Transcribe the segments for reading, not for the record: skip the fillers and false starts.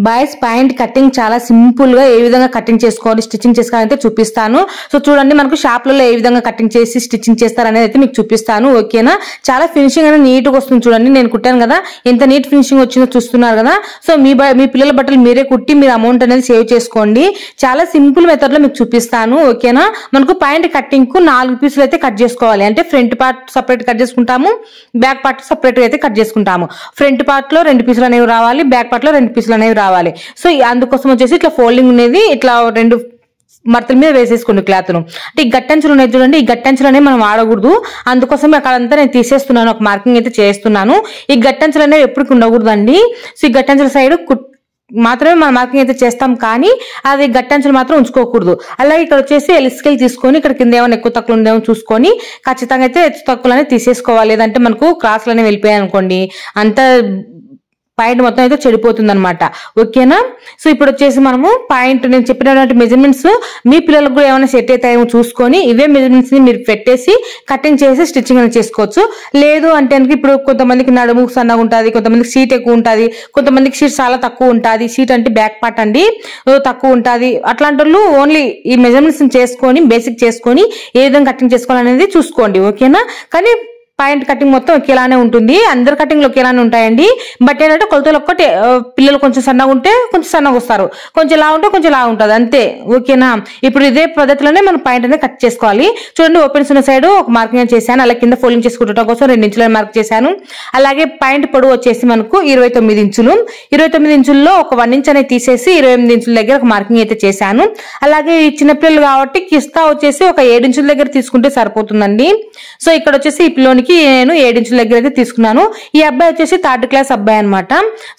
Boys pant cutting చాలా simple గా ఏ విధంగా కటింగ్ చేసుకోవాలి, స్టిచ్చింగ్ చేసుకోవాలంటే చూపిస్తాను. సో చూడండి, మనకు షాప్లలో ఏ విధంగా కటింగ్ చేసి స్టిచ్చింగ్ చేస్తారు అనేది అయితే మీకు చూపిస్తాను. ఓకేనా, చాలా ఫినిషింగ్ అనేది నీట్ గా వస్తుంది. చూడండి, నేను కుట్టాను కదా, ఎంత నీట్ ఫినిషింగ్ వచ్చిందో చూస్తున్నారు కదా. సో మీ పిల్లల బట్టలు మీరే కుట్టి మీరు అమౌంట్ అనేది సేవ్ చేసుకోండి. చాలా సింపుల్ మెథడ్ లో మీకు చూపిస్తాను. ఓకేనా, మనకు ప్యాంట్ కటింగ్ కు 4 పీసులు అయితే కట్ చేసుకోవాలి. అంటే ఫ్రంట్ పార్ట్ సపరేట్ కట్ చేసుకుంటాము, బ్యాక్ పార్ట్ సపరేట్ అయితే కట్ చేసుకుంటాము. ఫ్రంట్ పార్ట్ లో 2 పీసులు అనేవి రావాలి, బ్యాక్ పార్ట్ లో 2 పీసులు అనేవి రావాలి. సో అందుకోసం వచ్చేసి ఇట్లా ఫోల్డింగ్ అనేది ఇట్లా 2 మడతల మీద వేసేసుకోండి క్లాత్ ను. అంటే ఈ గట్టంచులు ఉన్నాయి చూడండి, ఈ గట్టంచులు అనేవి మనం వాడకూడదు. అందుకోసం అక్కడంతా నేను తీసేస్తున్నాను, ఒక మార్కింగ్ అయితే చేస్తున్నాను. ఈ గట్టంచులు అనేవి ఎప్పటికి ఉండకూడదండి. సో ఈ గట్టంచుల సైడ్ మాత్రమే మనం మార్కింగ్ అయితే చేస్తాం, కానీ అది గట్టంచులు మాత్రం ఉంచుకోకూడదు. అలాగే ఇక్కడ వచ్చేసి ఎలిస్కేల్ తీసుకొని ఇక్కడ కింద ఏమైనా ఎక్కువ తక్కువ ఉందేమో చూసుకొని ఖచ్చితంగా అయితే హెచ్చు తక్కువలు అనేది తీసేసుకోవాలి. లేదంటే మనకు క్రాస్లు అనేవి వెళ్ళిపోయాయి అనుకోండి, అంత పాయింట్ మొత్తం అయితే చెడిపోతుంది అనమాట. ఓకేనా, సో ఇప్పుడు వచ్చేసి మనము పాయింట్ నేను చెప్పినటువంటి మెజర్మెంట్స్ మీ పిల్లలకు కూడా ఏమైనా సెట్ అవుతాయేమో చూసుకొని ఇవే మెజర్మెంట్స్ ని మీరు పెట్టేసి కటింగ్ చేసి స్టిచ్చింగ్ అనేది చేసుకోవచ్చు. లేదు అంటే ఇప్పుడు కొంతమందికి నడుము సన్నగా ఉంటుంది, కొంతమందికి సీట్ ఎక్కువ ఉంటుంది, కొంతమందికి సీట్ చాలా తక్కువ ఉంటుంది. సీట్ అంటే బ్యాక్ పార్ట్ అండి, తక్కువ ఉంటుంది. అట్లాంటి వాళ్ళు ఓన్లీ ఈ మెజర్మెంట్స్ చేసుకొని బేసిక్ చేసుకొని ఏ విధంగా కటింగ్ చేసుకోవాలనేది చూసుకోండి. ఓకేనా, కానీ పాయింట్ కటింగ్ మొత్తం ఒకేలానే ఉంటుంది, అందరి కటింగ్లు ఒకేలానే ఉంటాయండి. బట్ ఏంటంటే కొలతలు ఒక్కటే, పిల్లలు కొంచెం సన్నగా ఉంటే కొంచెం సన్నగా వస్తారు, కొంచెం లా ఉంటే కొంచెం లా ఉంటుంది, అంతే. ఓకేనా, ఇప్పుడు ఇదే పద్ధతిలోనే మనం పాయింట్ అనేది కట్ చేసుకోవాలి. చూడండి, ఓపెన్స్ ఉన్న సైడ్ ఒక మార్కింగ్ చేశాను, అలాగే కింద ఫోల్డింగ్ చేసుకుంటం కోసం 2 ఇంచుల మార్క్ చేశాను. అలాగే పాయింట్ పొడవు వచ్చేసి మనకు 29 ఇంచులు. 29 ఇంచుల్లో ఒక 1 ఇంచ్ అనేది తీసేసి 28 ఇంచుల దగ్గర ఒక మార్కింగ్ అయితే చేశాను. అలాగే ఈ చిన్నపిల్లలు కాబట్టి కిస్తా వచ్చేసి ఒక 7 ఇంచుల దగ్గర తీసుకుంటే సరిపోతుందండి. సో ఇక్కడ వచ్చేసి ఈ పిల్లోనికి నేను 7 ఇంచుల దగ్గర అయితే తీసుకున్నాను. ఈ అబ్బాయి వచ్చేసి 3rd క్లాస్ అబ్బాయి అనమాట.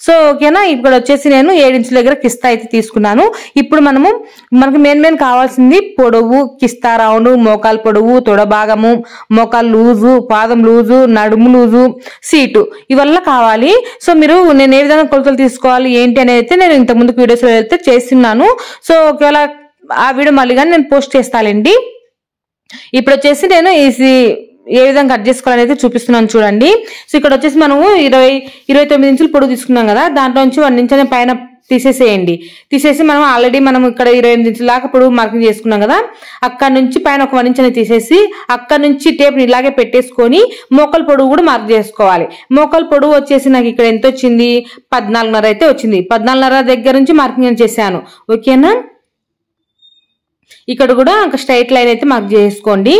సో ఓకేనా, ఇక్కడ వచ్చేసి నేను 7 ఇంచుల దగ్గర కిస్తా అయితే తీసుకున్నాను. ఇప్పుడు మనకు మెయిన్ కావాల్సింది పొడవు, కిస్తా రౌండ్, మోకాలు పొడవు, తొడ భాగము, మోకాలు లూజు, పాదం లూజు, నడుము లూజు, సీటు, ఇవల్ల కావాలి. సో నేను ఏ విధంగా కొలతలు తీసుకోవాలి ఏంటి అనేది అయితే నేను ఇంత ముందుకు వీడియోస్ అయితే చేస్తున్నాను. సో ఒకవేళ ఆ వీడియో మళ్ళీ కానీ నేను పోస్ట్ చేస్తానండి. ఇప్పుడు వచ్చేసి నేను ఏ విధంగా కట్ చేసుకోవాలనేది చూపిస్తున్నాను చూడండి. సో ఇక్కడ వచ్చేసి మనము 29 ఇంచులు పొడవు తీసుకున్నాం కదా, దాంట్లో నుంచి 1 ఇంచ్ అనే పైన తీసేసేయండి. తీసేసి మనం ఆల్రెడీ ఇక్కడ 28 ఇంచుల దాకా పొడవు మార్కింగ్ చేసుకున్నాం కదా, అక్కడ నుంచి పైన ఒక 1 ఇంచ్ అనేది తీసేసి అక్కడ నుంచి టేప్ ని ఇలాగే పెట్టేసుకొని మోకాలు పొడవు కూడా మార్క్ చేసుకోవాలి. మోకాలు పొడవు వచ్చేసి నాకు ఇక్కడ ఎంత వచ్చింది, 14.5 అయితే వచ్చింది. 14.5 దగ్గర నుంచి మార్కింగ్ చేశాను. ఓకేనా, ఇక్కడ కూడా ఒక స్ట్రైట్ లైన్ అయితే మార్క్ చేసుకోండి.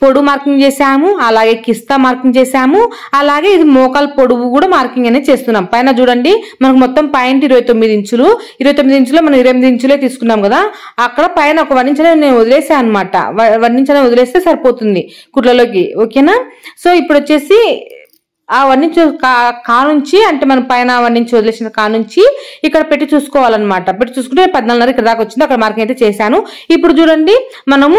పొడవు మార్కింగ్ చేసాము, అలాగే కిస్తా మార్కింగ్ చేసాము, అలాగే ఇది మోకాలు పొడవు కూడా మార్కింగ్ అనేది చేస్తున్నాం. పైన చూడండి, మనకు మొత్తం పాయింట్ 29 ఇంచులు. 29 ఇంచులో మనం 28 ఇంచులే తీసుకున్నాం కదా, అక్కడ పైన ఒక 1 ఇంచ్ నేను వదిలేసాను అనమాట. 1 ఇంచ్ వదిలేస్తే సరిపోతుంది కుట్లలోకి. ఓకేనా, సో ఇప్పుడు వచ్చేసి ఆ 1 ఇంచ్ కానుంచి, అంటే మనం పైన 1 ఇంచ్ వదిలేసిన కానుంచి ఇక్కడ పెట్టి చూసుకోవాలన్నమాట. పెట్టి చూసుకుంటే 14.5 ఇక్కడ దాకా వచ్చింది, అక్కడ మార్కింగ్ అయితే చేశాను. ఇప్పుడు చూడండి, మనము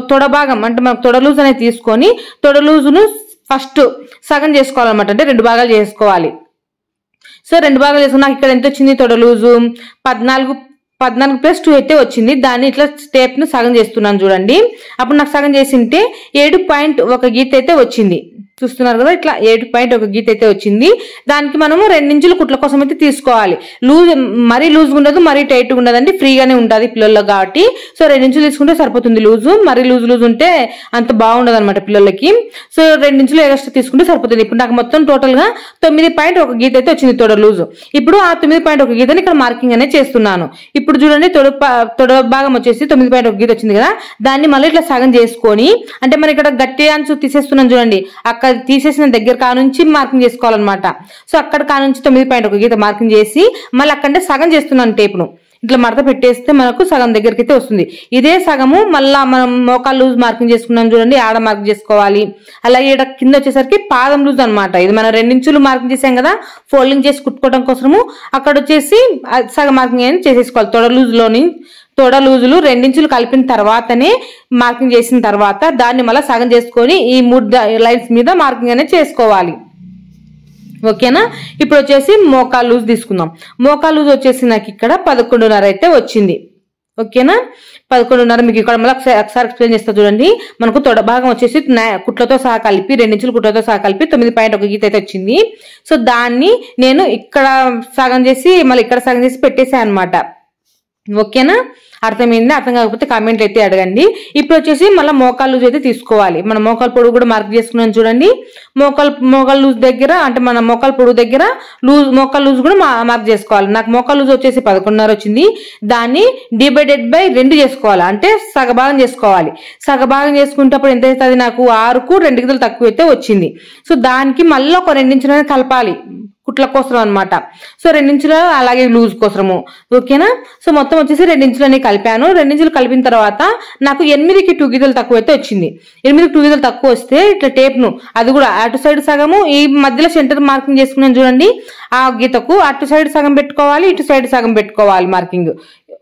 తొడ భాగం అంటే మనకు తొడ లూజ్ అనేది తీసుకొని తొడ లూజును ఫస్ట్ సగం చేసుకోవాలన్నమాట. అంటే 2 భాగాలు చేసుకోవాలి. సో 2 భాగాలు చేసుకుని నాకు ఇక్కడ ఎంత వచ్చింది, తొడ లూజు 14+2 అయితే వచ్చింది. దాన్ని ఇట్లా స్టెప్ ను సగం చేస్తున్నాను చూడండి. అప్పుడు నాకు సగం చేసింటే 7.1 గీత అయితే వచ్చింది. చూస్తున్నారు కదా, ఇట్లా 7.1 గీత అయితే వచ్చింది. దానికి మనము 2 ఇంచులు కుట్ల కోసం అయితే తీసుకోవాలి. మరీ లూజ్ ఉండదు, మరీ టైట్ ఉండదండి, ఫ్రీగానే ఉంటుంది పిల్లలకు కాబట్టి. సో 2 ఇంచులు తీసుకుంటే సరిపోతుంది లూజు. మరీ లూజ్ ఉంటే అంత బాగుండదు అనమాట పిల్లలకి. సో 2 ఇంచులు ఎక్స్ట్రా తీసుకుంటే సరిపోతుంది. ఇప్పుడు నాకు మొత్తం టోటల్ గా 9.1 గీత అయితే వచ్చింది తొడ లూజు. ఇప్పుడు ఆ 9.1 గీతని ఇక్కడ మార్కింగ్ అనేది చేస్తున్నాను. ఇప్పుడు చూడండి, తొడ భాగం వచ్చేసి 9.1 గీత వచ్చింది కదా, దాన్ని మళ్ళీ ఇట్లా సగం చేసుకొని, అంటే మనం ఇక్కడ గట్టి అంచు తీసేస్తున్నాం చూడండి, అక్కడ తీసేసిన దగ్గర కానుంచి మార్కింగ్ చేసుకోవాలన్నమాట. సో అక్కడ కానుంచి 9.1 గీత మార్కింగ్ చేసి మళ్ళీ అక్కడే సగం చేస్తున్నాను. టేపును ఇట్లా మడత పెట్టేస్తే మనకు సగం దగ్గరికి అయితే వస్తుంది. ఇదే సగము మళ్ళా మనం మోకాలు లూజ్ మార్కింగ్ చేసుకున్నాం చూడండి, ఆడ మార్క్ చేసుకోవాలి. అలాగే ఇక్కడ కింద వచ్చేసరికి పాదం లూజ్ అనమాట. ఇది మనం 2 ఇంచులు మార్కింగ్ చేసాం కదా, ఫోల్డింగ్ చేసి కుట్టుకోవడం కోసము అక్కడ వచ్చేసి సగం మార్కింగ్ అనేది చేసేసుకోవాలి. తొడ లూజులు 2 ఇంచులు కలిపిన తర్వాతనే మార్కింగ్ చేసిన తర్వాత దాన్ని మళ్ళీ సగం చేసుకొని ఈ 3 లైన్స్ మీద మార్కింగ్ అనేది చేసుకోవాలి. ఓకేనా, ఇప్పుడు వచ్చేసి మోకాలు లూజ్ తీసుకుందాం. మోకాలు లూజ్ వచ్చేసి నాకు ఇక్కడ 11.5 అయితే వచ్చింది. ఓకేనా 11.5 మీకు ఇక్కడ మళ్ళీ ఒకసారి ఎక్స్ప్లెయిన్ చేస్తా చూడండి. మనకు తొడ భాగం వచ్చేసి కుట్లతో సహా కలిపి 2 ఇంచులు కుట్లతో సహా కలిపి 9.1 గీత అయితే వచ్చింది. సో దాన్ని నేను ఇక్కడ సగం చేసి మళ్ళీ ఇక్కడ సగం చేసి పెట్టేసాను అనమాట. ఓకేనా, అర్థమైంది? అర్థం కాకపోతే కామెంట్లు అయితే అడగండి. ఇప్పుడు వచ్చేసి మళ్ళీ మోకాలు లూజ్ అయితే తీసుకోవాలి. మన మోకాలు పొడుగు కూడా మార్క్ చేసుకున్నాం చూడండి. మోకాలు లూజ్ దగ్గర అంటే మన మోకాలు పొడుగు దగ్గర మోకాలు లూజ్ కూడా మార్క్ చేసుకోవాలి. నాకు మోకాలు లూజ్ వచ్చేసి 11.5 వచ్చింది. దాన్ని డివైడెడ్ బై 2 చేసుకోవాలి, అంటే సగభాగం చేసుకోవాలి. సగభాగం చేసుకునేటప్పుడు ఎంత అవుతుంది? నాకు 6కు 2 గీతలు తక్కువ అయితే వచ్చింది. సో దానికి మళ్ళీ ఒక 2 ఇంచులు కలపాలి కుట్ల కోసం అనమాట. సో 2 ఇంచులు అలాగే లూజ్ కోసము. ఓకేనా, సో మొత్తం వచ్చేసి 2 ఇంచులని కలిపాను. 2 ఇంచులు కలిపిన తర్వాత నాకు 8కి 2 గీతలు తక్కువ అయితే వచ్చింది. 8కి 2 గీతలు తక్కువ వస్తే ఇట్లా టేప్ ను అది కూడా అటు సైడ్ సగము ఈ మధ్యలో సెంటర్ మార్కింగ్ చేసుకున్నాను చూడండి. ఆ గీతకు అటు సైడ్ సగం పెట్టుకోవాలి, ఇటు సైడ్ సగం పెట్టుకోవాలి మార్కింగ్.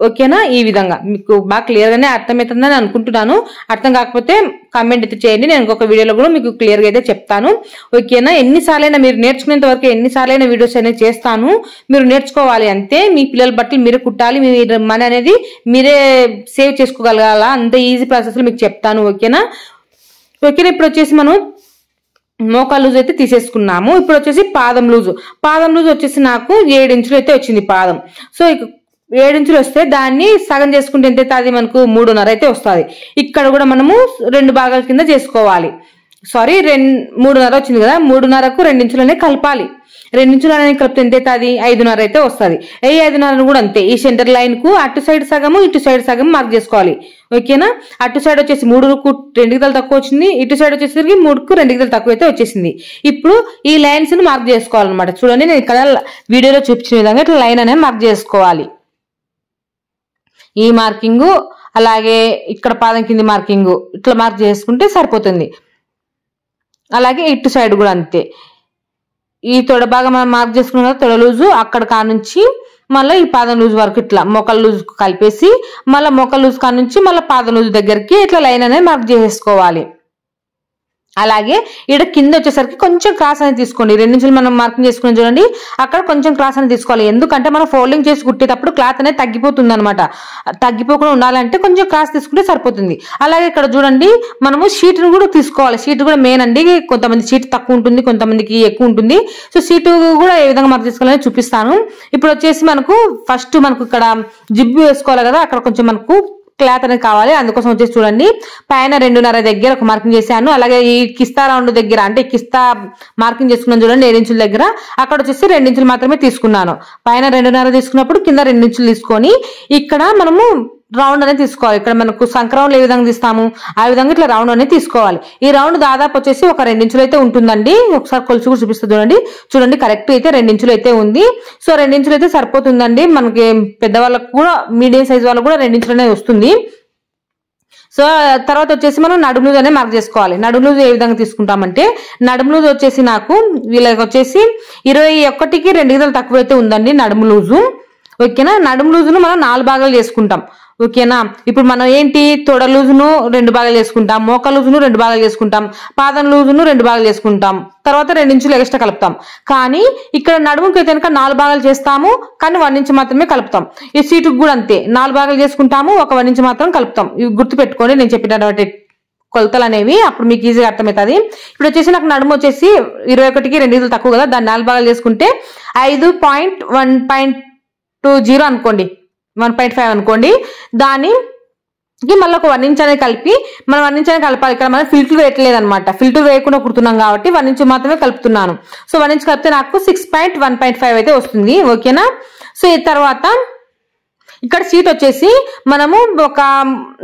ఓకేనా, ఈ విధంగా మీకు బాగా క్లియర్ గానే అర్థమవుతుందని అనుకుంటున్నాను. అర్థం కాకపోతే కామెంట్ అయితే చేయండి, నేను ఇంకొక వీడియోలో కూడా మీకు క్లియర్ గా అయితే చెప్తాను. ఓకేనా, ఎన్నిసార్లైనా మీరు నేర్చుకునేంత వరకు ఎన్నిసార్లైనా వీడియోస్ అనేది చేస్తాను. మీరు నేర్చుకోవాలి అంతే. మీ పిల్లల బట్టలు మీరే కుట్టాలి, మీ మనీ అనేది మీరే సేవ్ చేసుకోగలగాల, అంత ఈజీ ప్రాసెస్ లో మీకు చెప్తాను. ఓకేనా, ఇప్పుడు వచ్చేసి మనం మోకాలు లూజ్ అయితే తీసేసుకున్నాము. ఇప్పుడు వచ్చేసి పాదం లూజు వచ్చేసి నాకు 7 ఇంచులు అయితే వచ్చింది పాదం. సో 7 ఇంచులు వస్తే దాన్ని సగం చేసుకుంటే ఎంత అయితే అది మనకు 3.5 అయితే వస్తుంది. ఇక్కడ కూడా మనము 2 భాగాల కింద చేసుకోవాలి. సారీ 3.5 వచ్చింది కదా, 3.5కు 2 ఇంచులనే కలపాలి. 2 ఇంచులు అనేది కలిపితే ఎంత అయితే అది 5.5 అయితే వస్తుంది. ఈ 5.5 కూడా అంతే. ఈ సెంటర్ లైన్ కు అటు సైడ్ సగము ఇటు సైడ్ సగం మార్క్ చేసుకోవాలి. ఓకేనా, అటు సైడ్ వచ్చేసి 3కు 2 గీతలు తక్కువ వచ్చింది, ఇటు సైడ్ వచ్చేసరికి 3కు 2 గీతలు తక్కువ అయితే వచ్చేసింది. ఇప్పుడు ఈ లైన్స్ ని మార్క్ చేసుకోవాలన్నమాట. చూడండి, నేను ఇక్కడ వీడియోలో చూపించిన విధంగా ఇట్లా లైన్ అనేది మార్క్ చేసుకోవాలి. ఈ మార్కింగ్ అలాగే ఇక్కడ పాదం కింది మార్కింగ్ ఇట్లా మార్క్ చేసుకుంటే సరిపోతుంది. అలాగే ఇటు సైడ్ కూడా అంతే. ఈ తొడ భాగం మనం మార్క్ చేసుకున్నాం కదా, తొడ లూజు అక్కడ కానుంచి మళ్ళీ ఈ పాదం లూజ్ వరకు ఇట్లా మోకాలు లూజ్ కలిపేసి మళ్ళీ మోకాలు లూజ్ కానుంచి మళ్ళీ పాదం లూజ్ దగ్గరికి ఇట్లా లైన్ అనేది మార్క్ చేసుకోవాలి. అలాగే ఇక్కడ కింద వచ్చేసరికి కొంచెం క్రాస్ అనేది తీసుకోండి. 2 ఇంచులు మనం మార్కింగ్ చేసుకుని చూడండి, అక్కడ కొంచెం క్రాస్ అనేది తీసుకోవాలి. ఎందుకంటే మనం ఫోల్డింగ్ చేసి కుట్టేటప్పుడు క్లాత్ అనేది తగ్గిపోతుంది అనమాట. తగ్గిపోకుండా ఉండాలంటే కొంచెం క్రాస్ తీసుకుంటే సరిపోతుంది. అలాగే ఇక్కడ చూడండి, మనము షీట్ ను కూడా తీసుకోవాలి. షీట్ కూడా మెయిన్ అండి. కొంతమంది షీట్ తక్కువ ఉంటుంది, కొంతమందికి ఎక్కువ ఉంటుంది. సో షీట్ కూడా ఏ విధంగా మార్క్ చేసుకోవాలని చూపిస్తాను. ఇప్పుడు వచ్చేసి మనకు ఫస్ట్ మనకు ఇక్కడ జిబ్బు వేసుకోవాలి కదా, అక్కడ కొంచెం మనకు క్లాత్ అనేది కావాలి. అందుకోసం వచ్చేసి చూడండి, పైన 2.5 దగ్గర ఒక మార్కింగ్ చేశాను. అలాగే ఈ కిస్తా రౌండ్ దగ్గర అంటే కిస్తా మార్కింగ్ చేసుకున్నాను చూడండి 7 ఇంచుల దగ్గర, అక్కడ వచ్చేసి 2 ఇంచులు మాత్రమే తీసుకున్నాను. పైన 2.5 తీసుకున్నప్పుడు కింద 2 ఇంచులు తీసుకొని ఇక్కడ మనము రౌండ్ అనేది తీసుకోవాలి. ఇక్కడ మనకు సంక్రౌండ్ ఏ విధంగా తీస్తాము ఆ విధంగా ఇట్లా రౌండ్ అనేది తీసుకోవాలి. ఈ రౌండ్ దాదాపు వచ్చేసి ఒక 2 ఇంచులు అయితే ఉంటుందండి. ఒకసారి కొలుసు కూడా చూపిస్తుంది చూడండి కరెక్ట్ అయితే 2 ఇంచులు అయితే ఉంది. సో 2 ఇంచులు అయితే సరిపోతుందండి. మనకి పెద్దవాళ్ళకు కూడా మీడియం సైజ్ వాళ్ళకు కూడా 2 ఇంచులు అనేది వస్తుంది. సో తర్వాత వచ్చేసి మనం నడుము లూజ్ అనేది మార్క్ చేసుకోవాలి. నడుము లూజ్ ఏ విధంగా తీసుకుంటామంటే, నడుము లూజ్ వచ్చేసి నాకు వీళ్ళకి వచ్చేసి 21కి 2 గీతలు తక్కువ అయితే ఉందండి నడుము లూజు. ఓకేనా, నడుము లూజును మనం 4 భాగాలు చేసుకుంటాం. ఓకేనా, ఇప్పుడు మనం ఏంటి తొడ లూజును 2 భాగాలు చేసుకుంటాం, మోకా లూజును 2 భాగాలు చేసుకుంటాం, పాదం లూజును 2 భాగాలు చేసుకుంటాం, తర్వాత 2 ఇంచులు ఎక్స్ట్రా కలుపుతాం. కానీ ఇక్కడ నడుముకి అయితే కనుక 4 భాగాలు చేస్తాము, కానీ 1 ఇంచు మాత్రమే కలుపుతాం. ఈ సీటుకు కూడా అంతే 4 భాగాలు చేసుకుంటాము, ఒక 1 ఇంచు మాత్రం కలుపుతాం. ఇవి గుర్తు పెట్టుకోండి నేను చెప్పినటువంటి కొలతలు అనేవి, అప్పుడు మీకు ఈజీగా అర్థమవుతుంది. ఇప్పుడు వచ్చేసి నాకు నడుము వచ్చేసి 21కి 2 గీతలు తక్కువ కదా, దాన్ని 4 భాగాలు చేసుకుంటే 5.1.20 అనుకోండి, 1.5 అనుకోండి. దానికి మళ్ళీ ఒక 1 ఇంచ్ అనేది కలిపి మనం 1 ఇంచ్ అనేది కలపాలి. ఇక్కడ మనం ఫిల్టర్ వేయట్లేదు అనమాట, ఫిల్టర్ వేయకుండా కుడుతున్నాం కాబట్టి 1 ఇంచ్ మాత్రమే కలుపుతున్నాను. సో 1 ఇంచ్ కలిపితే నాకు 6.1.5 అయితే వస్తుంది. ఓకేనా, సో ఈ తర్వాత ఇక్కడ సీట్ వచ్చేసి మనము ఒక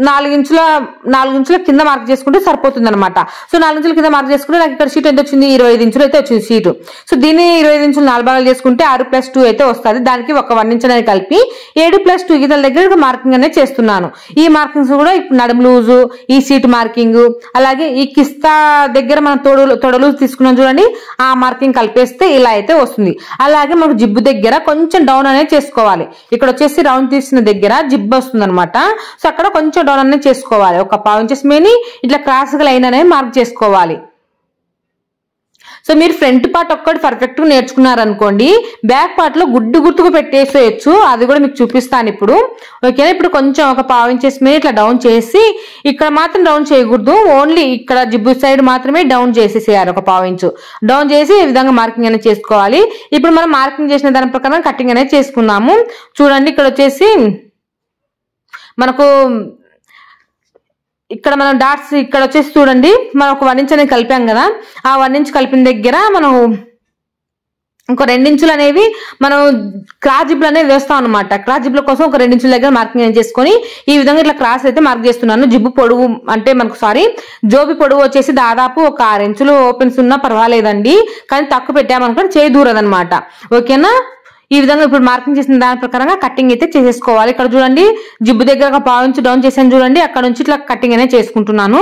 4 ఇంచుల కింద మార్క్ చేసుకుంటే సరిపోతుంది అనమాట. సో 4 ఇంచుల కింద మార్క్ చేసుకుంటే నాకు ఇక్కడ సీట్ ఎంత వచ్చింది 25 ఇంచులు అయితే వచ్చింది సీటు. సో దీన్ని 25 ఇంచులు 4 భాగాలు చేసుకుంటే 6+2 అయితే వస్తుంది. దానికి ఒక 1 ఇంచ్ అనేది కలిపి 7+2 గీతల దగ్గర మార్కింగ్ అనేది చేస్తున్నాను. ఈ మార్కింగ్స్ కూడా ఇప్పుడు నడుము లూజు, ఈ సీట్ మార్కింగ్, అలాగే ఈ కిస్తా దగ్గర మనం తొడ లూజు తీసుకున్నాం చూడండి, ఆ మార్కింగ్ కలిపేస్తే ఇలా అయితే వస్తుంది. అలాగే మనకు జిబ్బు దగ్గర కొంచెం డౌన్ అనేది చేసుకోవాలి. ఇక్కడ వచ్చేసి రౌండ్ దగ్గర జిబ్ వస్తుంది అనమాట. సో అక్కడ కొంచెం డౌన్ అనేది చేసుకోవాలి. ఒక 1/2 ఇంచెస్ మేని ఇట్లా క్రాస్ గా లైన్ అనేది మార్క్ చేసుకోవాలి. సో మీరు ఫ్రంట్ పార్ట్ ఒక్కటి పర్ఫెక్ట్ గా నేర్చుకున్నారనుకోండి, బ్యాక్ పార్ట్ లో గుడ్డు గుర్తుకు పెట్టేసేయచ్చు. అది కూడా మీకు చూపిస్తాను ఇప్పుడు. ఓకేనా, ఇప్పుడు కొంచెం ఒక పావు ఇంచెస్ మీద ఇట్లా డౌన్ చేసి, ఇక్కడ మాత్రం డౌన్ చేయకూడదు, ఓన్లీ ఇక్కడ జిబ్బు సైడ్ మాత్రమే డౌన్ చేసేసేయాలి. ఒక పావు ఇంచు డౌన్ చేసి ఈ విధంగా మార్కింగ్ అనేది చేసుకోవాలి. ఇప్పుడు మనం మార్కింగ్ చేసిన దాని ప్రకారం కటింగ్ అనేది చేసుకున్నాము. చూడండి, ఇక్కడ వచ్చేసి మనకు ఇక్కడ మనం డాట్స్ ఇక్కడ వచ్చేసి చూడండి, మనం ఒక 1 ఇంచ్ అనేది కలిపాం కదా, ఆ 1 ఇంచ్ కలిపిన దగ్గర మనం ఇంకో 2 ఇంచులు అనేవి మనం క్రాస్ జిబ్లు అనేది వేస్తాం అనమాట. క్రాస్ జిబ్ల కోసం ఒక 2 ఇంచుల దగ్గర మార్కింగ్ చేసుకొని ఈ విధంగా ఇట్లా క్రాస్ అయితే మార్క్ చేస్తున్నాను. జిబ్బు పొడవు అంటే మనకు జోబి పొడవు వచ్చేసి దాదాపు ఒక 6 ఇంచులు ఓపెన్స్ ఉన్నా పర్వాలేదండి, కానీ తక్కువ పెట్టామనుకోండి చేయి దూరదనమాట. ఓకేనా, ఈ విధంగా ఇప్పుడు మార్కింగ్ చేసిన దాని ప్రకారంగా కటింగ్ అయితే చేసేసుకోవాలి. ఇక్కడ చూడండి, జిబ్బు దగ్గర ఒక పావు ఇంచు డౌన్ చేసాను చూడండి, అక్కడ నుంచి ఇట్లా కటింగ్ అనేది చేసుకుంటున్నాను.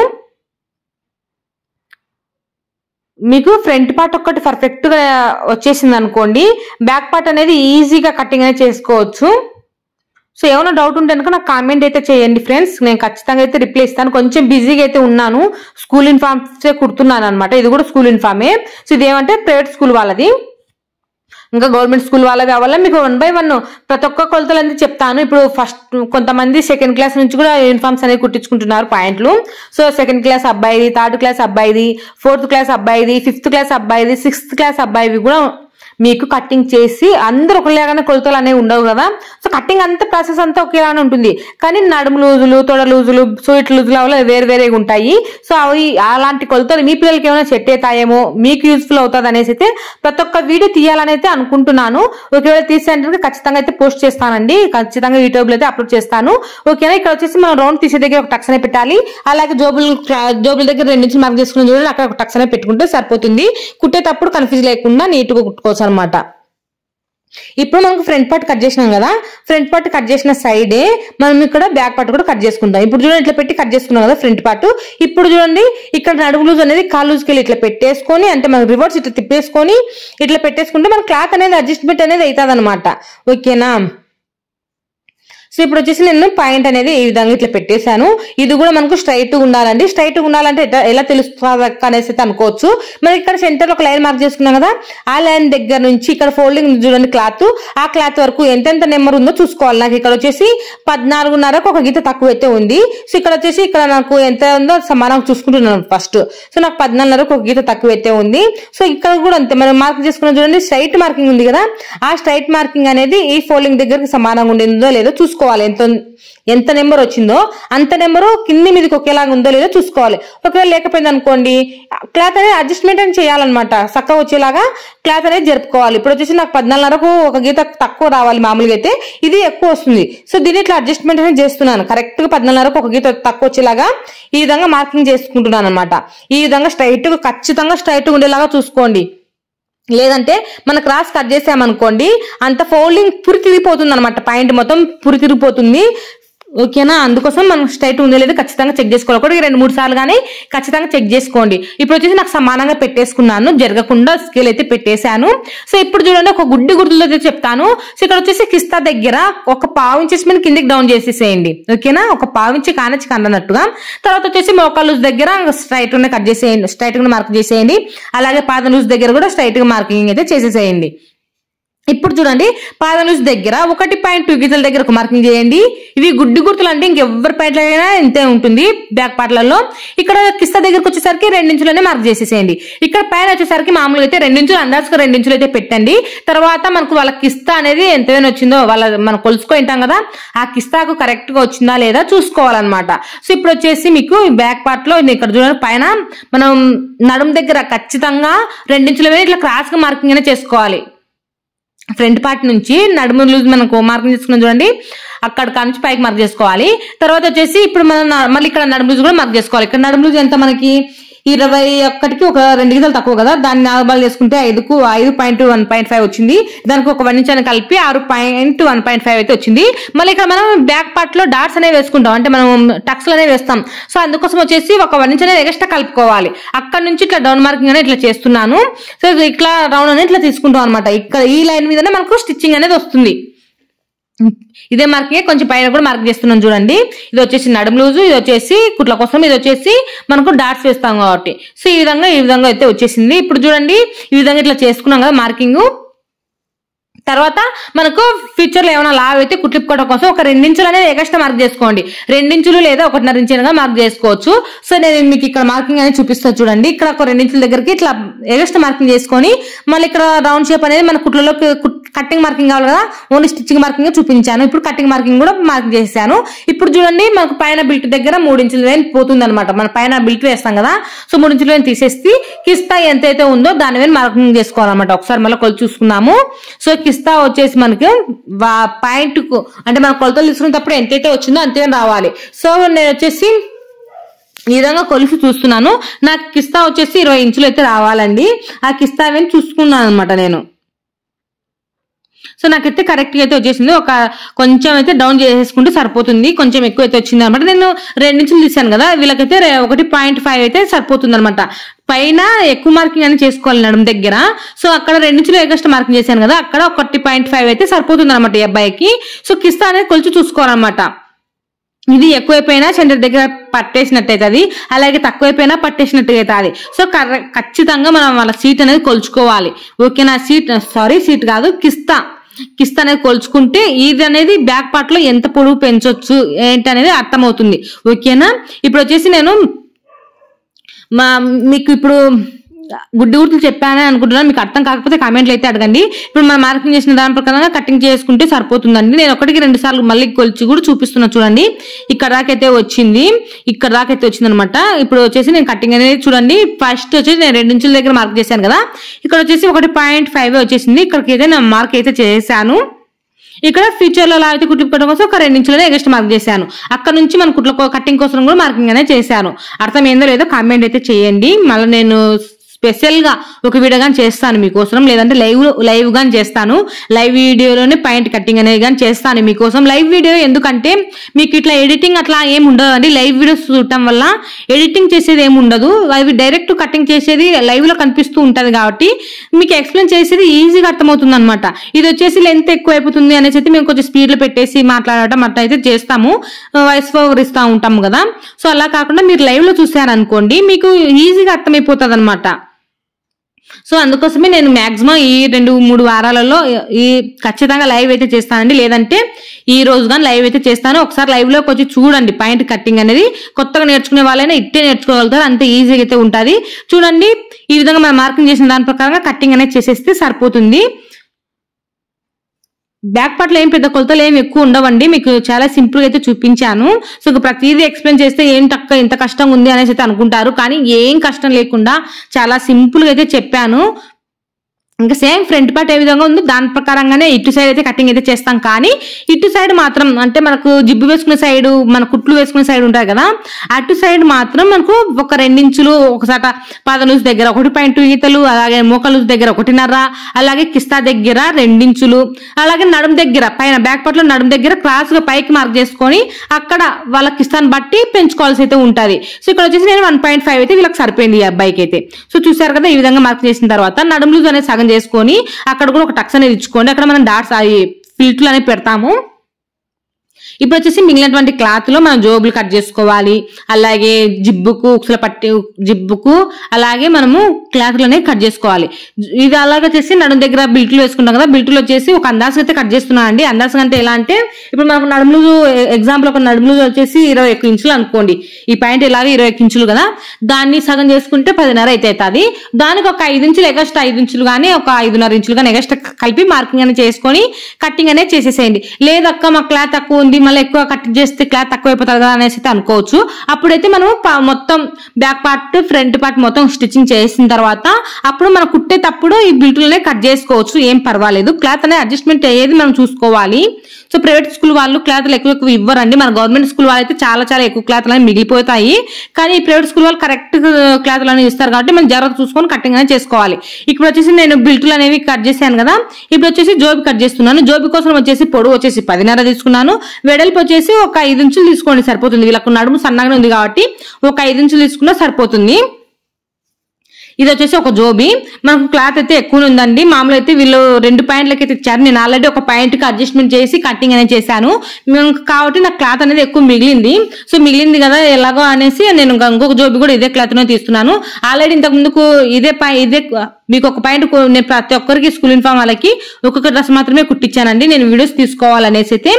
మీకు ఫ్రంట్ పార్ట్ ఒక్కటి పర్ఫెక్ట్ గా వచ్చేసింది అనుకోండి, బ్యాక్ పార్ట్ అనేది ఈజీగా కటింగ్ అనేది చేసుకోవచ్చు. సో ఏమైనా డౌట్ ఉంటే కనుక నాకు కామెంట్ అయితే చేయండి ఫ్రెండ్స్, నేను ఖచ్చితంగా అయితే రిప్లై ఇస్తాను. కొంచెం బిజీగా అయితే ఉన్నాను, స్కూల్ యూనిఫామ్స్ కుడుతున్నాను అనమాట. ఇది కూడా స్కూల్ యూనిఫామే. సో ఇదేమంటే ప్రైవేట్ స్కూల్ వాళ్ళది, ఇంకా గవర్నమెంట్ స్కూల్ వాళ్ళవి అవ్వాలి. మీకు 1 by 1 ప్రతి ఒక్క కొలతలు అనేది చెప్తాను. ఇప్పుడు ఫస్ట్ కొంతమంది 2nd క్లాస్ నుంచి కూడా యూనిఫామ్స్ అనేది కుట్టించుకుంటున్నారు పాయింట్లు. సో 2nd క్లాస్ అబ్బాయిది, 3rd క్లాస్ అబ్బాయిది, 4th క్లాస్ అబ్బాయిది, 5th క్లాస్ అబ్బాయిది, 6th క్లాస్ అబ్బాయివి కూడా మీకు కటింగ్ చేసి, అందరూ ఒకలాగానే కొలతలు అనేవి ఉండవు కదా. సో కటింగ్ అంతా ప్రాసెస్ అంతా ఒకేలానే ఉంటుంది, కానీ నడుము లూజులు, తొడ లూజులు, సూట్ లూజులు అవి వేరు వేరేగా ఉంటాయి. సో అవి అలాంటి కొలతలు మీ పిల్లలకి ఏమైనా సెట్ అవుతాయేమో, మీకు యూస్ఫుల్ అవుతుంది అనేసి అయితే ప్రతి ఒక్క వీడియో తీయాలని అయితే అనుకుంటున్నాను. ఒకవేళ తీసేందుకు ఖచ్చితంగా అయితే పోస్ట్ చేస్తానండి, ఖచ్చితంగా యూట్యూబ్ లో అయితే అప్లోడ్ చేస్తాను. ఓకేనా, ఇక్కడ వచ్చేసి మనం రౌండ్ తీసే దగ్గర ఒక టక్స్ అనేది పెట్టాలి. అలాగే జోబుల దగ్గర 2 ఇంచులు మార్క్ చేసుకుని చూడండి, అక్కడ ఒక టక్స్ అనేది పెట్టుకుంటే సరిపోతుంది. కుట్టేటప్పుడు కన్ఫ్యూజ్ లేకుండా నీట్గా కుట్టుకోవచ్చు అనమాట. ఇప్పుడు మనకు ఫ్రంట్ పార్ట్ కట్ చేసినాం కదా, ఫ్రంట్ పార్ట్ కట్ చేసిన సైడే మనం ఇక్కడ బ్యాక్ పార్ట్ కూడా కట్ చేసుకుంటాం. ఇప్పుడు చూడండి, ఇట్లా పెట్టి కట్ చేసుకున్నాం కదా ఫ్రంట్ పార్ట్. ఇప్పుడు చూడండి, ఇక్కడ నడుము లూజ్ అనేది కాలు లూజ్కి వెళ్ళి ఇట్లా పెట్టేసుకొని, అంటే మనం రివర్స్ ఇట్లా తిప్పేసుకొని ఇట్లా పెట్టేసుకుంటే మన క్లాత్ అనేది అడ్జస్ట్మెంట్ అనేది అవుతుంది అనమాట. ఓకేనా, సో ఇప్పుడు వచ్చేసి నేను పాయింట్ అనేది ఈ విధంగా ఇట్లా పెట్టేశాను. ఇది కూడా మనకు స్ట్రైట్ ఉండాలండి. స్ట్రైట్ ఉండాలంటే ఎలా తెలుస్తుంది అనేసి అయితే అనుకోవచ్చు. మనం ఇక్కడ సెంటర్ ఒక లైన్ మార్క్ చేసుకున్నాం కదా, ఆ లైన్ దగ్గర నుంచి ఇక్కడ ఫోల్డింగ్ చూడండి క్లాత్, ఆ క్లాత్ వరకు ఎంతెంత నెంబర్ ఉందో చూసుకోవాలి. నాకు ఇక్కడ వచ్చేసి 14.5కు ఒక గీత తక్కువ అయితే ఉంది. సో ఇక్కడ వచ్చేసి ఇక్కడ నాకు ఎంత ఉందో సమానంగా చూసుకుంటున్నాను ఫస్ట్. సో నాకు 14.5కు ఒక గీత తక్కువ అయితే ఉంది. సో ఇక్కడ కూడా అంతే, మనం మార్క్ చేసుకున్నాం చూడండి, స్ట్రైట్ మార్కింగ్ ఉంది కదా, ఆ స్ట్రైట్ మార్కింగ్ అనేది ఈ ఫోల్డింగ్ దగ్గరికి సమానంగా ఉండిందో లేదో చూసుకోవాలి. ఎంత నెంబర్ వచ్చిందో అంత నెంబరు కింది మీదకి ఒకేలాగా ఉందో లేదో చూసుకోవాలి. ఒకవేళ లేకపోయింది అనుకోండి, క్లాత్ అనేది అడ్జస్ట్మెంట్ అని చేయాలన్నమాట, చక్కగా వచ్చేలాగా క్లాత్ అనేది జరుపుకోవాలి. ఇప్పుడు వచ్చేసి నాకు 14.5కు ఒక గీత తక్కువ రావాలి, మామూలుగా అయితే ఇది ఎక్కువ వస్తుంది. సో దీన్ని ఇట్లా అడ్జస్ట్మెంట్ అనేది చేస్తున్నాను, కరెక్ట్ గా 14.5కు ఒక గీత తక్కువ వచ్చేలాగా ఈ విధంగా మార్కింగ్ చేసుకుంటున్నాను అనమాట. ఈ విధంగా స్ట్రైట్ గా ఖచ్చితంగా స్ట్రైట్ ఉండేలాగా చూసుకోండి, లేదంటే మన క్రాస్ కట్ చేసామనుకోండి అంత ఫోల్డింగ్ పురి తిరిగిపోతుంది అనమాట, పాయింట్ మొత్తం పురి తిరిగిపోతుంది. ఓకేనా, అందుకోసం మనం స్ట్రైట్ ఉందో లేదో ఖచ్చితంగా చెక్ చేసుకోవాలి. ఒకటి 2-3 సార్లు కానీ ఖచ్చితంగా చెక్ చేసుకోండి. ఇప్పుడు వచ్చేసి నాకు సమానంగా పెట్టేసుకున్నాను, జరగకుండా స్కేల్ అయితే పెట్టేశాను. సో ఇప్పుడు చూడండి, ఒక గుడ్డి గుర్తులో చెప్తాను. సో ఇక్కడ వచ్చేసి కిస్తా దగ్గర ఒక పావు ఇంచెస్ మీద కిందికి డౌన్ చేసేసేయండి. ఓకేనా, ఒక పావు ఇంచి కానొచ్చి కన్నట్టుగా. తర్వాత వచ్చేసి మోకాలు లూజ్ దగ్గర స్ట్రైట్ గా కట్ చేసేయండి, స్ట్రైట్ గా మార్క్ చేసేయండి. అలాగే పాదం లూజ్ దగ్గర కూడా స్ట్రైట్ గా మార్కింగ్ అయితే చేసేసేయండి. ఇప్పుడు చూడండి, పాదం లూజ్ దగ్గర 1.2 గీతల దగ్గర ఒక మార్కింగ్ చేయండి. ఇవి గుడ్డి గుర్తులు అంటే ఇంకెవరి పాయింట్లైనా ఇంతే ఉంటుంది బ్యాక్ పార్ట్లలో. ఇక్కడ కిస్తా దగ్గరకు వచ్చేసరికి 2 ఇంచులనే మార్క్ చేసేసేయండి. ఇక్కడ పైన వచ్చేసరికి మామూలుగా అయితే 2 ఇంచులు, అందాజుగా 2 ఇంచులు అయితే పెట్టండి. తర్వాత మనకు వాళ్ళ కిస్తా అనేది ఎంతైనా వచ్చిందో మనం కొలుసుకుంటాం కదా, ఆ కిస్తాకు కరెక్ట్ గా వచ్చిందా లేదా చూసుకోవాలన్నమాట. సో ఇప్పుడు వచ్చేసి మీకు బ్యాక్ పార్ట్ లో ఇక్కడ చూడండి, పైన మనం నడుము దగ్గర ఖచ్చితంగా 2 ఇంచుల మీద ఇట్లా క్రాస్ గా మార్కింగ్ అనేది చేసుకోవాలి. ఫ్రంట్ పార్ట్ నుంచి నడుము లూజ్ మనకు మార్కింగ్ చేసుకున్నాం చూడండి, అక్కడ నుంచి పైకి మార్క్ చేసుకోవాలి. తర్వాత వచ్చేసి ఇప్పుడు మనం మళ్ళీ ఇక్కడ నడుము లూజ్ కూడా మార్క్ చేసుకోవాలి. ఇక్కడ నడుము లూజ్ ఎంత మనకి 21కి ఒక 2 గీతలు తక్కువ కదా, దాన్ని 4 బాల్ చేసుకుంటే 5.1.5 వచ్చింది. దానికి ఒక 1 ఇంచ్ అని కలిపి 6.1.5 అయితే వచ్చింది. మళ్ళీ ఇక్కడ మనం బ్యాక్ పార్ట్ లో డాట్స్ అనేవి వేసుకుంటాం, అంటే మనం టక్స్ అనేవి వేస్తాం. సో అందుకోసం వచ్చేసి ఒక 1 ఇంచ్ అనేది ఎక్స్ట్రా కలుపుకోవాలి. అక్కడ నుంచి ఇట్లా డౌన్ మార్కింగ్ అనేది ఇట్లా చేస్తున్నాను. సో ఇట్లా రౌండ్ అనేది ఇట్లా తీసుకుంటాం అనమాట. ఇక్కడ ఈ లైన్ మీదనే మనకు స్టిచ్చింగ్ అనేది వస్తుంది. ఇదే మార్కింగ్ కొంచెం పైన కూడా మార్క్ చేస్తున్నాం చూడండి. ఇది వచ్చేసి నడుము లూజు, ఇది వచ్చేసి కుట్ల కోసం, ఇది వచ్చేసి మనకు డాట్స్ వేస్తాం కాబట్టి. సో ఈ విధంగా అయితే వచ్చేసింది. ఇప్పుడు చూడండి ఈ విధంగా ఇట్లా చేసుకున్నాం కదా మార్కింగ్. తర్వాత మనకు ఫ్యూచర్ లో ఏమైనా లావ్ అయితే కుట్లిప్పుకోవడం కోసం ఒక 2 ఇంచులు అనేది ఎక్స్ట్రా మార్క్ చేసుకోండి. 2 ఇంచులు లేదా 1.5 ఇంచులుగా మార్క్ చేసుకోవచ్చు. సో నేను మీకు ఇక్కడ మార్కింగ్ అనేది చూపిస్తాను చూడండి. ఇక్కడ ఒక 2 ఇంచుల దగ్గరికి ఇట్లా ఎక్స్ట్రా మార్కింగ్ చేసుకొని మళ్ళీ ఇక్కడ రౌండ్ షేప్ అనేది మన కుట్లలో కట్టింగ్ మార్కింగ్ కావాలి కదా, ఓన్లీ స్టిచ్చింగ్ మార్కింగ్ చూపించాను. ఇప్పుడు కట్టింగ్ మార్కింగ్ కూడా మార్క్ చేశాను. ఇప్పుడు చూడండి మనకు పైన బిల్ట్ దగ్గర 3 ఇంచుల వేన్ పోతుంది అనమాట. మన పైన బిల్ట్ వేస్తాం కదా, సో 3 ఇంచుల వేన్ తీసేసి కిస్తా ఎంతైతే ఉందో దాని వేన్ మార్కింగ్ చేసుకోవాలన్నమాట. ఒకసారి మళ్ళీ కొలు చూసుకుందాము. సో కిస్తా వచ్చేసి మనకి పాయింట్ కు అంటే మన కొలతలు తీసుకునేటప్పుడు ఎంతైతే వచ్చిందో అంతే రావాలి. సో నేను వచ్చేసి ఈ విధంగా కొలిసి చూస్తున్నాను. నాకు కిస్తా వచ్చేసి 20 ఇంచులు అయితే రావాలండి. ఆ కిస్తా వేన్ చూసుకున్నాను అనమాట నేను. సో నాకైతే కరెక్ట్ గా అయితే వచ్చేసింది. ఒక కొంచెం అయితే డౌన్ చేసేసుకుంటే సరిపోతుంది. కొంచెం ఎక్కువ అయితే వచ్చింది అనమాట. నేను 2 ఇంచులు తీసాను కదా, వీళ్ళకైతే 1.5 అయితే సరిపోతుంది అనమాట. పైన ఎక్కువ మార్కింగ్ అని చేసుకోవాలి నడుము దగ్గర. సో అక్కడ 2 ఇంచులు ఎక్స్ట్రా మార్కింగ్ చేశాను కదా, అక్కడ 1.5 అయితే సరిపోతుంది అనమాట ఈ అబ్బాయికి. సో కిస్తా అనేది కొలిచి చూసుకోవాలన్నమాట. ఇది ఎక్కువైపోయినా సెంటర్ దగ్గర పట్టేసినట్టు అవుతుంది, అలాగే తక్కువైపోయినా పట్టేసినట్టు అవుతుంది. సో ఖచ్చితంగా మనం వాళ్ళ సీట్ అనేది కొలుచుకోవాలి. ఓకేనా? సీట్ కాదు, కిస్తా అనేది కొలుచుకుంటే ఇది అనేది బ్యాక్ పార్ట్ లో ఎంత పొడవు పెంచొచ్చు ఏంటి అనేది అర్థమవుతుంది. ఓకేనా? ఇప్పుడు వచ్చేసి నేను మీకు ఇప్పుడు గుడ్డి గుర్తులు చెప్పానని అనుకుంటున్నాను. మీకు అర్థం కాకపోతే కామెంట్లు అయితే అడగండి. ఇప్పుడు మనం మార్కింగ్ చేసిన దాని ప్రకారంగా కటింగ్ చేసుకుంటే సరిపోతుందండి. నేను 1కి 2 సార్లు మళ్ళీ కొలిచి కూడా చూపిస్తున్నా చూడండి. ఇక్కడ దాకైతే వచ్చింది అనమాట. ఇప్పుడు వచ్చేసి నేను కటింగ్ అనేది చూడండి. ఫస్ట్ వచ్చేసి నేను 2 ఇంచుల దగ్గర మార్క్ చేశాను కదా, ఇక్కడ వచ్చేసి 1.5 వచ్చేసింది. ఇక్కడికి అయితే నేను మార్క్ అయితే చేశాను. ఇక్కడ ఫ్యూచర్ లో అయితే కుట్టించుకోవడం కోసం ఒక 2 ఇంచులనే ఎక్స్ట్రా మార్క్ చేశాను. అక్కడ నుంచి మన కుట్ల కటింగ్ కోసం కూడా మార్కింగ్ అనేది చేశాను. అర్థం ఏందో లేదో కామెంట్ అయితే చేయండి. మళ్ళీ నేను స్పెషల్ గా ఒక వీడియో గాని చేస్తాను మీకోసం, లేదంటే లైవ్ గాని చేస్తాను. లైవ్ వీడియోలోనే పాయింట్ కట్టింగ్ అనేది గాని చేస్తాను మీకోసం. లైవ్ వీడియో ఎందుకంటే మీకు ఇట్లా ఎడిటింగ్ అట్లా ఏమి ఉండదు అండి. లైవ్ వీడియోస్ చూడటం వల్ల ఎడిటింగ్ చేసేది ఏమి ఉండదు, అవి డైరెక్ట్ కటింగ్ చేసేది లైవ్ లో కనిపిస్తూ ఉంటది కాబట్టి మీకు ఎక్స్ప్లెయిన్ చేసేది ఈజీగా అర్థమవుతుంది అనమాట. ఇది వచ్చేసి లెంత్ ఎక్కువ అయిపోతుంది అనేసి అయితే మేము కొంచెం స్పీడ్ లో పెట్టేసి మాట్లాడటం అట్లా అయితే చేస్తాము, వాయిస్ ఓవర్ ఇస్తా ఉంటాము కదా. సో అలా కాకుండా మీరు లైవ్ లో చూసారనుకోండి మీకు ఈజీగా అర్థమైపోతుంది అనమాట. సో అందుకోసమే నేను మాక్సిమం ఈ 2-3 వారాలలో ఖచ్చితంగా లైవ్ అయితే చేస్తానండి, లేదంటే ఈ రోజు కానీ లైవ్ అయితే చేస్తాను. ఒకసారి లైవ్ లోకి వచ్చి చూడండి. పాయింట్ కట్టింగ్ అనేది కొత్తగా నేర్చుకునే వాళ్ళైనా ఇట్టే నేర్చుకోగలుగుతారు, అంత ఈజీగా అయితే ఉంటుంది. చూడండి ఈ విధంగా మనం మార్కింగ్ చేసిన దాని ప్రకారంగా కట్టింగ్ అనేది చేసేస్తే సరిపోతుంది. బ్యాక్ పార్ట్ లో ఏం పెద్ద కొలతలు ఏమి ఎక్కువ ఉండవండి, మీకు చాలా సింపుల్ గా అయితే చూపించాను. సో ప్రతిదీ ఎక్స్ప్లెయిన్ చేస్తే ఇంత కష్టంగా ఉంది అనేసి అయితే అనుకుంటారు, కానీ ఏం కష్టం లేకుండా చాలా సింపుల్ గా అయితే చెప్పాను. ఇంకా సేమ్ ఫ్రంట్ పార్ట్ ఏ విధంగా ఉందో దాని ప్రకారంగానే ఇటు సైడ్ అయితే కటింగ్ అయితే చేస్తాం. కానీ ఇటు సైడ్ మాత్రం అంటే మనకు జిబ్బు వేసుకునే సైడ్, మన కుట్లు వేసుకునే సైడ్ ఉంటాయి కదా, అటు సైడ్ మాత్రం మనకు ఒక 2 ఇంచులు, ఒకసారి పాద లూజ్ దగ్గర 1.2 గీతలు, అలాగే మోక లూజ్ దగ్గర 1.5, అలాగే కిస్తా దగ్గర 2 ఇంచులు, అలాగే నడుము దగ్గర పైన బ్యాక్ పార్ట్ లో నడుము దగ్గర క్రాస్ గా పైకి మార్క్ చేసుకొని అక్కడ వాళ్ళ కిస్తాన్ని బట్టి పెంచుకోవాల్సి అయితే ఉంటుంది. సో ఇక్కడ వచ్చేసి నేను 1.5 అయితే వీళ్ళకి సరిపోయింది ఈ అబ్బాయికి అయితే. సో చూసారు కదా, ఈ విధంగా మార్క్ చేసిన తర్వాత నడుము లూజ్ అనేది సగం చేసుకొని అక్కడ కూడా ఒక టక్స్ అనేది ఇచ్చుకోండి. అక్కడ మనం డాట్స్ ఫిల్ట్లు అనేది పెడతాము. ఇప్పుడు వచ్చేసి మిగిలినటువంటి క్లాత్ లో మనం జోబులు కట్ చేసుకోవాలి, అలాగే జిబ్బుకు ఉక్సుల పట్టి జిబ్బుకు అలాగే మనము క్లాత్ లోనే కట్ చేసుకోవాలి. ఇది అలాగే వచ్చేసి నడుము దగ్గర బిల్ట్లు వేసుకుంటాం కదా, బిల్ట్లు వచ్చేసి ఒక అందాజు అయితే కట్ చేస్తున్నాను అండి. అందాజు అంటే ఎలా అంటే ఇప్పుడు మనకు నడుములు ఎగ్జాంపుల్ ఒక నడుములు వచ్చేసి 21 ఇంచులు అనుకోండి, ఈ పాయింట్ ఇలాగే 21 ఇంచులు కదా, దాన్ని సగం చేసుకుంటే 10.5 అయితే అవుతుంది. దానికి ఒక 5 ఇంచులు ఎగస్ట్రా 5 ఇంచులు కానీ ఒక 5.5 ఇంచులు కానీ ఎగస్ట్రా కలిపి మార్కింగ్ అనేది చేసుకొని కట్టింగ్ అనేది చేసేసేయండి. లేదక్క మా క్లాత్ తక్కువ ఉంది, మళ్ళీ ఎక్కువ కట్ చేస్తే క్లాత్ తక్కువ అయిపోతుంది కదా అనేసి అనుకోవచ్చు. అప్పుడైతే మనం మొత్తం బ్యాక్ పార్ట్ ఫ్రంట్ పార్ట్ మొత్తం స్టిచ్చింగ్ చేసిన తర్వాత అప్పుడు మనం కుట్టేటప్పుడు ఈ బిల్టులనే కట్ చేసుకోవచ్చు, ఏం పర్వాలేదు. క్లాత్ అనేది అడ్జస్ట్మెంట్ అయ్యేది మనం చూసుకోవాలి. సో ప్రైవేట్ స్కూల్ వాళ్ళు క్లాత్లు ఎక్కువ ఇవ్వరండి, మన గవర్నమెంట్ స్కూల్ వాళ్ళు అయితే చాలా ఎక్కువ క్లాత్లు అనేవి మిగిలిపోతాయి. కానీ ఈ ప్రైవేట్ స్కూల్ వాళ్ళు కరెక్ట్ క్లాత్లు అనేవి ఇస్తారు కాబట్టి మనం జాగ్రత్త చూసుకొని కటింగ్ అనేది చేసుకోవాలి. ఇప్పుడు వచ్చేసి నేను బిల్టులు అనేవి కట్ చేశాను కదా, ఇప్పుడు వచ్చేసి జోబి కట్ చేస్తున్నాను. జోబి కోసం వచ్చేసి పొడవు వచ్చేసి 10.5 తీసుకున్నాను, వెడల్పు వచ్చేసి ఒక 5 ఇంచులు తీసుకోండి సరిపోతుంది. వీళ్ళకు నడుము సన్నగానే ఉంది కాబట్టి ఒక 5 ఇంచులు తీసుకున్నా సరిపోతుంది. ఇది వచ్చేసి ఒక జోబీ. మనకు క్లాత్ అయితే ఎక్కువ ఉందండి. మామూలు అయితే వీళ్ళు 2 పాయింట్లకి అయితే ఇచ్చారు. నేను ఆల్రెడీ ఒక పాయింట్ కి అడ్జస్ట్మెంట్ చేసి కటింగ్ అనేది చేశాను కాబట్టి నాకు క్లాత్ అనేది ఎక్కువ మిగిలింది. సో మిగిలింది కదా ఎలాగో అనేసి నేను ఇంకొక జోబీ కూడా ఇదే క్లాత్ నే తీస్తున్నాను. ఆల్రెడీ ఇంతకు ముందుకు ఇదే మీకు ఒక పాయింట్ నేను ప్రతి ఒక్కరికి స్కూల్ యూనిఫామ్ వాళ్ళకి ఒక్కొక్క డ్రెస్ మాత్రమే కుట్టించానండి, నేను వీడియోస్ తీసుకోవాలనేసి అయితే.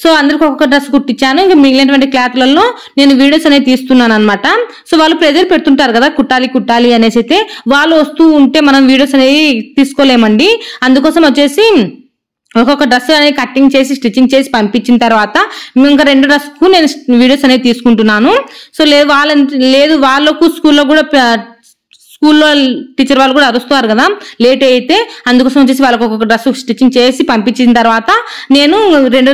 సో అందరికి ఒక్కొక్క డ్రెస్ కుట్టించాను. ఇంకా మిగిలినటువంటి క్లాత్లలో నేను వీడియోస్ అనేది తీస్తున్నాను అనమాట. సో వాళ్ళు ప్రెజర్ పెడుతుంటారు కదా కుట్టాలి అనేసి అయితే, వాళ్ళు వస్తూ ఉంటే మనం వీడియోస్ అనేవి తీసుకోలేమండి. అందుకోసం వచ్చేసి ఒక్కొక్క డ్రెస్ అనేది కటింగ్ చేసి స్టిచ్చింగ్ చేసి పంపించిన తర్వాత ఇంకా 2 డ్రెస్ కు నేను వీడియోస్ అనేది తీసుకుంటున్నాను. సో లేదు వాళ్ళకు స్కూల్లో కూడా స్కూల్లో టీచర్ వాళ్ళు కూడా అరుస్తారు కదా లేట్ అయితే, అందుకోసం వచ్చేసి వాళ్ళకి ఒక్కొక్క డ్రెస్ స్టిచ్చింగ్ చేసి పంపించిన తర్వాత నేను 2